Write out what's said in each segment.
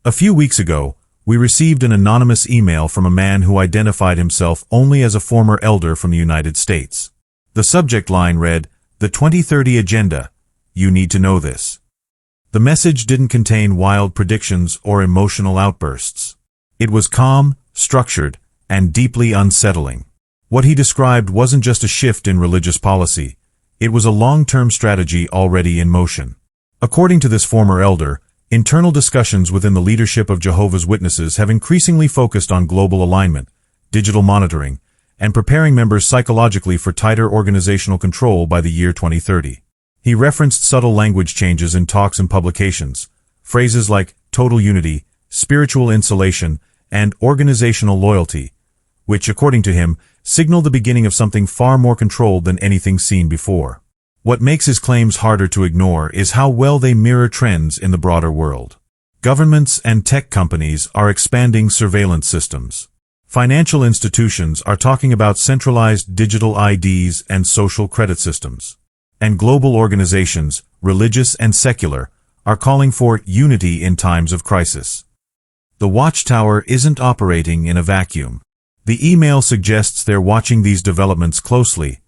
A few weeks ago, we received an anonymous email from a man who identified himself only as a former elder from the United States. The subject line read, "The 2030 Agenda. You need to know this." The message didn't contain wild predictions or emotional outbursts. It was calm, structured, and deeply unsettling. What he described wasn't just a shift in religious policy. It was a long-term strategy already in motion. According to this former elder, internal discussions within the leadership of Jehovah's Witnesses have increasingly focused on global alignment, digital monitoring, and preparing members psychologically for tighter organizational control by the year 2030. He referenced subtle language changes in talks and publications, phrases like total unity, spiritual insulation, and organizational loyalty, which, according to him, signal the beginning of something far more controlled than anything seen before. What makes his claims harder to ignore is how well they mirror trends in the broader world. Governments and tech companies are expanding surveillance systems. Financial institutions are talking about centralized digital IDs and social credit systems. And global organizations, religious and secular, are calling for unity in times of crisis. The Watchtower isn't operating in a vacuum. The email suggests they're watching these developments closely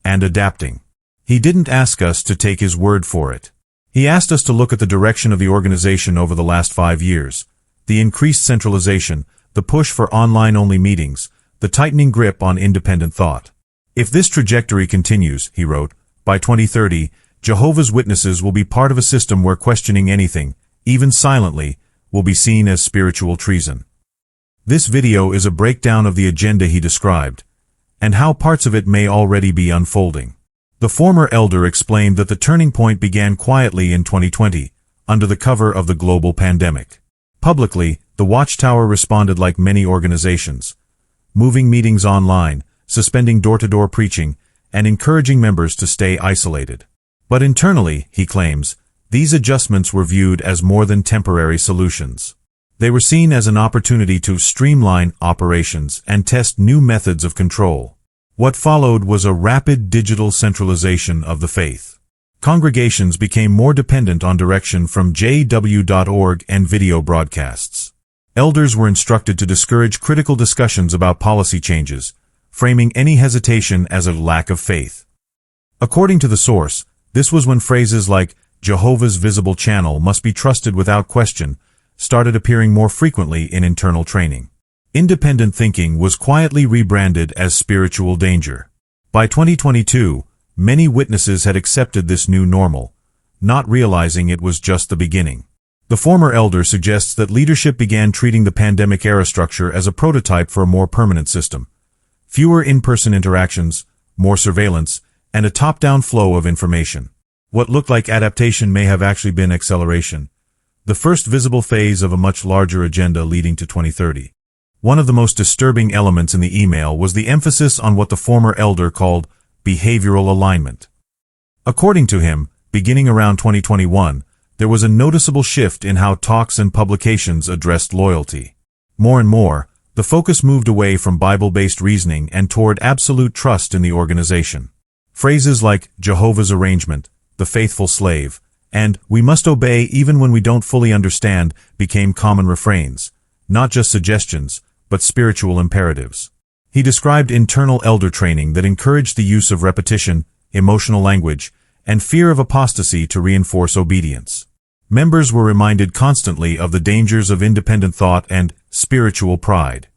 and adapting. He didn't ask us to take his word for it. He asked us to look at the direction of the organization over the last 5 years, the increased centralization, the push for online-only meetings, the tightening grip on independent thought. If this trajectory continues, he wrote, by 2030, Jehovah's Witnesses will be part of a system where questioning anything, even silently, will be seen as spiritual treason. This video is a breakdown of the agenda he described, and how parts of it may already be unfolding. The former elder explained that the turning point began quietly in 2020, under the cover of the global pandemic. Publicly, the Watchtower responded like many organizations, moving meetings online, suspending door-to-door preaching, and encouraging members to stay isolated. But internally, he claims, these adjustments were viewed as more than temporary solutions. They were seen as an opportunity to streamline operations and test new methods of control. What followed was a rapid digital centralization of the faith. Congregations became more dependent on direction from jw.org and video broadcasts. Elders were instructed to discourage critical discussions about policy changes, framing any hesitation as a lack of faith. According to the source, this was when phrases like Jehovah's visible channel must be trusted without question started appearing more frequently in internal training. Independent thinking was quietly rebranded as spiritual danger. By 2022, many witnesses had accepted this new normal, not realizing it was just the beginning. The former elder suggests that leadership began treating the pandemic-era structure as a prototype for a more permanent system. Fewer in-person interactions, more surveillance, and a top-down flow of information. What looked like adaptation may have actually been acceleration, the first visible phase of a much larger agenda leading to 2030. One of the most disturbing elements in the email was the emphasis on what the former elder called behavioral alignment. According to him, beginning around 2021, there was a noticeable shift in how talks and publications addressed loyalty. More and more, the focus moved away from Bible-based reasoning and toward absolute trust in the organization. Phrases like Jehovah's arrangement, the faithful slave, and we must obey even when we don't fully understand became common refrains, not just suggestions, but spiritual imperatives. He described internal elder training that encouraged the use of repetition, emotional language, and fear of apostasy to reinforce obedience. Members were reminded constantly of the dangers of independent thought and spiritual pride.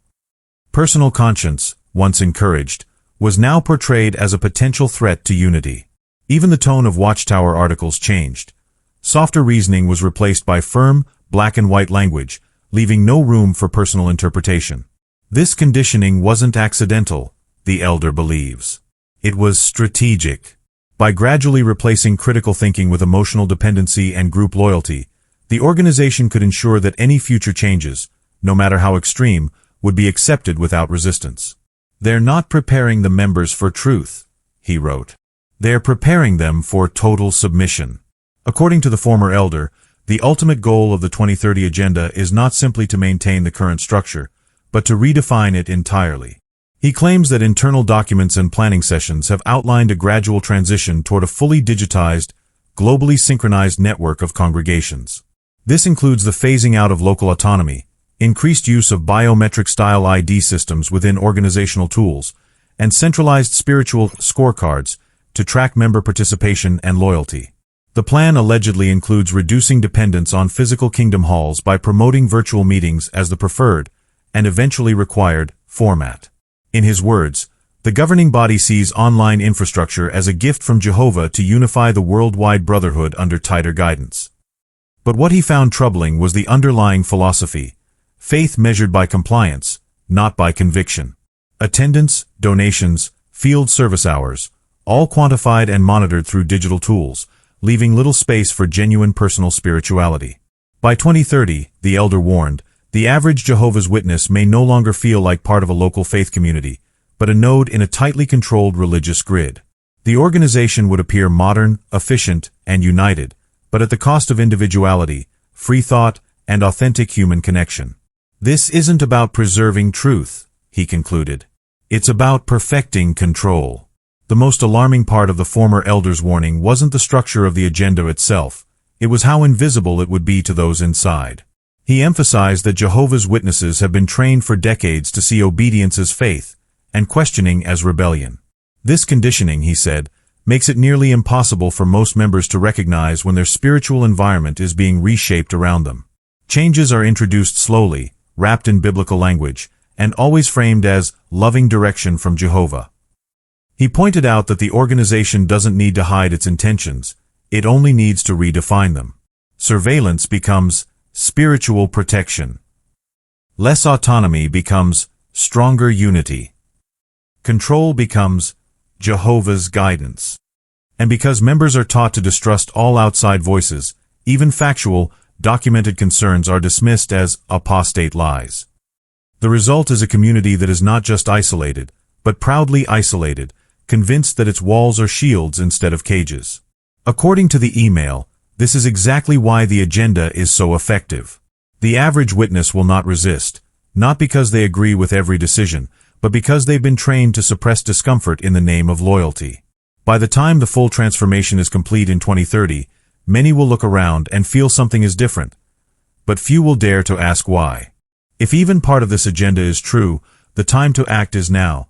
Personal conscience, once encouraged, was now portrayed as a potential threat to unity. Even the tone of Watchtower articles changed. Softer reasoning was replaced by firm, black-and-white language, leaving no room for personal interpretation. This conditioning wasn't accidental, the elder believes. It was strategic. By gradually replacing critical thinking with emotional dependency and group loyalty, the organization could ensure that any future changes, no matter how extreme, would be accepted without resistance. They're not preparing the members for truth, he wrote. They're preparing them for total submission. According to the former elder, the ultimate goal of the 2030 Agenda is not simply to maintain the current structure, but to redefine it entirely. He claims that internal documents and planning sessions have outlined a gradual transition toward a fully digitized, globally synchronized network of congregations. This includes the phasing out of local autonomy, increased use of biometric-style ID systems within organizational tools, and centralized spiritual scorecards to track member participation and loyalty. The plan allegedly includes reducing dependence on physical kingdom halls by promoting virtual meetings as the preferred, and eventually required, format. In his words, the governing body sees online infrastructure as a gift from Jehovah to unify the worldwide brotherhood under tighter guidance. But what he found troubling was the underlying philosophy: faith measured by compliance, not by conviction. Attendance, donations, field service hours, all quantified and monitored through digital tools, leaving little space for genuine personal spirituality. By 2030, the elder warned, the average Jehovah's Witness may no longer feel like part of a local faith community, but a node in a tightly controlled religious grid. The organization would appear modern, efficient, and united, but at the cost of individuality, free thought, and authentic human connection. This isn't about preserving truth, he concluded. It's about perfecting control. The most alarming part of the former elder's warning wasn't the structure of the agenda itself, it was how invisible it would be to those inside. He emphasized that Jehovah's Witnesses have been trained for decades to see obedience as faith, and questioning as rebellion. This conditioning, he said, makes it nearly impossible for most members to recognize when their spiritual environment is being reshaped around them. Changes are introduced slowly, wrapped in biblical language, and always framed as loving direction from Jehovah. He pointed out that the organization doesn't need to hide its intentions, it only needs to redefine them. Surveillance becomes spiritual protection. Less autonomy becomes stronger unity. Control becomes Jehovah's guidance. And because members are taught to distrust all outside voices, even factual, documented concerns are dismissed as apostate lies. The result is a community that is not just isolated, but proudly isolated, convinced that its walls are shields instead of cages. According to the email, this is exactly why the agenda is so effective. The average witness will not resist, not because they agree with every decision, but because they've been trained to suppress discomfort in the name of loyalty. By the time the full transformation is complete in 2030, many will look around and feel something is different, but few will dare to ask why. If even part of this agenda is true, the time to act is now,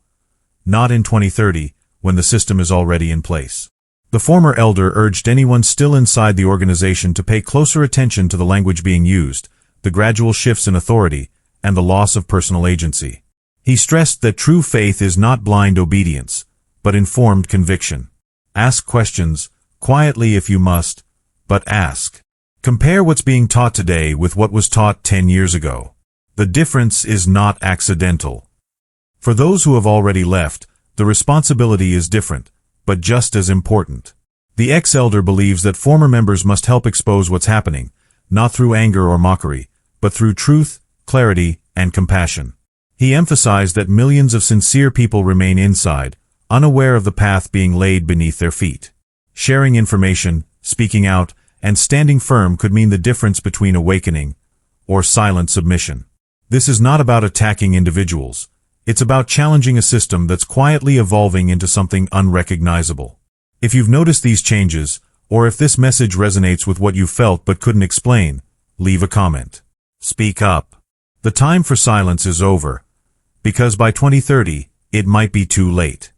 not in 2030, when the system is already in place. The former elder urged anyone still inside the organization to pay closer attention to the language being used, the gradual shifts in authority, and the loss of personal agency. He stressed that true faith is not blind obedience, but informed conviction. Ask questions, quietly if you must, but ask. Compare what's being taught today with what was taught 10 years ago. The difference is not accidental. For those who have already left, the responsibility is different, but just as important. The ex-elder believes that former members must help expose what's happening, not through anger or mockery, but through truth, clarity, and compassion. He emphasized that millions of sincere people remain inside, unaware of the path being laid beneath their feet. Sharing information, speaking out, and standing firm could mean the difference between awakening or silent submission. This is not about attacking individuals. It's about challenging a system that's quietly evolving into something unrecognizable. If you've noticed these changes, or if this message resonates with what you felt but couldn't explain, leave a comment. Speak up. The time for silence is over, because by 2030, it might be too late.